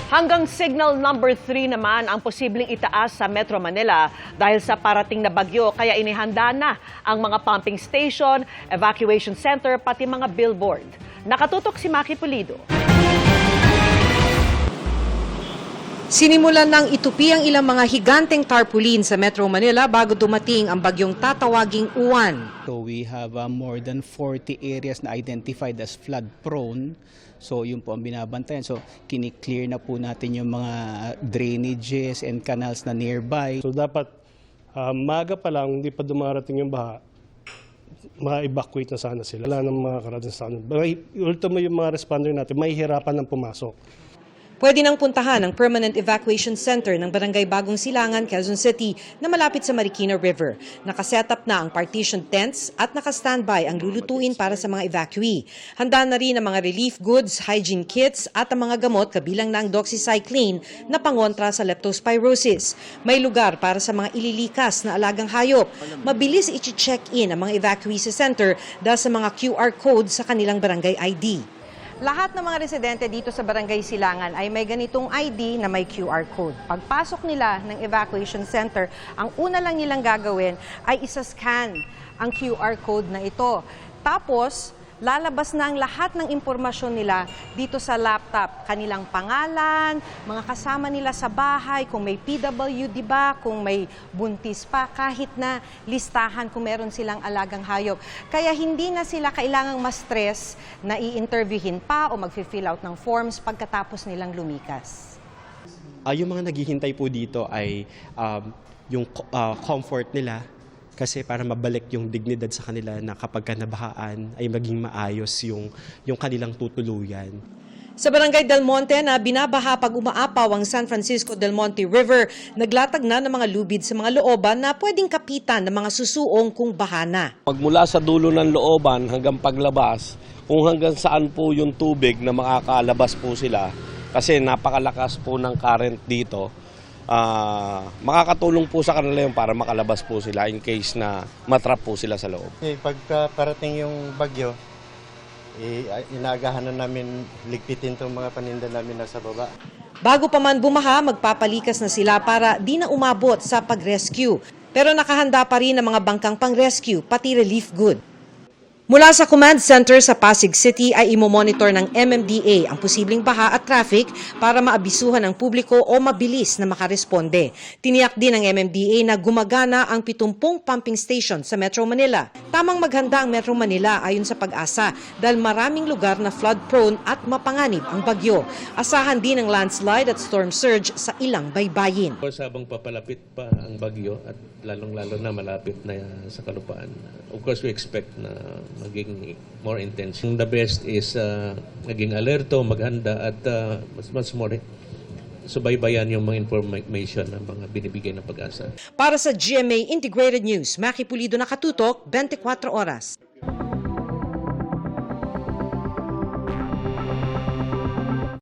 Hanggang signal number 3 naman ang posibleng itaas sa Metro Manila dahil sa parating na bagyo, kaya inihanda na ang mga pumping station, evacuation center, pati mga billboard. Nakatutok si Maki Pulido. Sinimulan ng itupi ang ilang mga higanteng tarpaulin sa Metro Manila bago dumating ang bagyong tatawaging Uwan. So we have more than 40 areas na identified as flood prone. So yun po ang binabantayan. So kini-clear na po natin yung mga drainages and canals na nearby. So dapat maaga pa lang, hindi pa dumarating yung baha, ma-evacuate na sana sila. Wala nang mga karating sa kanila. Ultimo yung mga responder natin, mahihirapan ng pumasok. Pwede nang puntahan ang Permanent Evacuation Center ng Barangay Bagong Silangan, Quezon City na malapit sa Marikina River. Nakasetup na ang partition tents at nakastandby ang lulutuin para sa mga evacuee. Handa na rin ang mga relief goods, hygiene kits at ang mga gamot kabilang na ang doxycycline na pangontra sa leptospirosis. May lugar para sa mga ililikas na alagang hayop. Mabilis i-check-in ang mga evacuee sa center dahil sa mga QR code sa kanilang barangay ID. Lahat ng mga residente dito sa Barangay Silangan ay may ganitong ID na may QR code. Pagpasok nila ng evacuation center, ang una lang nilang gagawin ay isa-scan ang QR code na ito. Tapos, lalabas na ang lahat ng impormasyon nila dito sa laptop. Kanilang pangalan, mga kasama nila sa bahay, kung may PWD ba, kung may buntis pa, kahit na listahan kung meron silang alagang hayop. Kaya hindi na sila kailangang ma-stress na i-interviewin pa o mag-fill out ng forms pagkatapos nilang lumikas. Yung mga naghihintay po dito ay yung comfort nila, kasi para mabalik yung dignidad sa kanila na kapag nabahaan ay maging maayos yung kanilang tutuluyan. Sa Barangay Del Monte na binabaha pag umaapaw ang San Francisco Del Monte River, naglatag na ng mga lubid sa mga looban na pwedeng kapitan ng mga susuong kung bahana. Pagmula sa dulo ng looban hanggang paglabas, kung hanggang saan po yung tubig na makakalabas po sila, kasi napakalakas po ng current dito, makakatulong po sa kanila yung para makalabas po sila in case na matrap po sila sa loob. Pagka parating yung bagyo, inaagahan na namin ligpitin itong mga paninda namin nasa baba. Bago pa man bumaha, magpapalikas na sila para di na umabot sa pag-rescue. Pero nakahanda pa rin ang mga bangkang pang-rescue, pati relief good. Mula sa command center sa Pasig City ay imomonitor ng MMDA ang posibleng baha at traffic para maabisuhan ang publiko o mabilis na makaresponde. Tiniyak din ng MMDA na gumagana ang 70 pumping station sa Metro Manila. Tamang maghanda ang Metro Manila ayon sa Pag-asa dahil maraming lugar na flood-prone at mapanganib ang bagyo. Asahan din ang landslide at storm surge sa ilang baybayin. Habang papalapit pa ang bagyo at lalong-lalo na malapit na sa kalupaan, of course we expect na maging more intense. The best is maging alerto, maghanda at mas more subaybayan yung mga information ng mga binibigay ng Pag-asa. Para sa GMA Integrated News, Maki Pulido, Nakatutok, 24 Oras.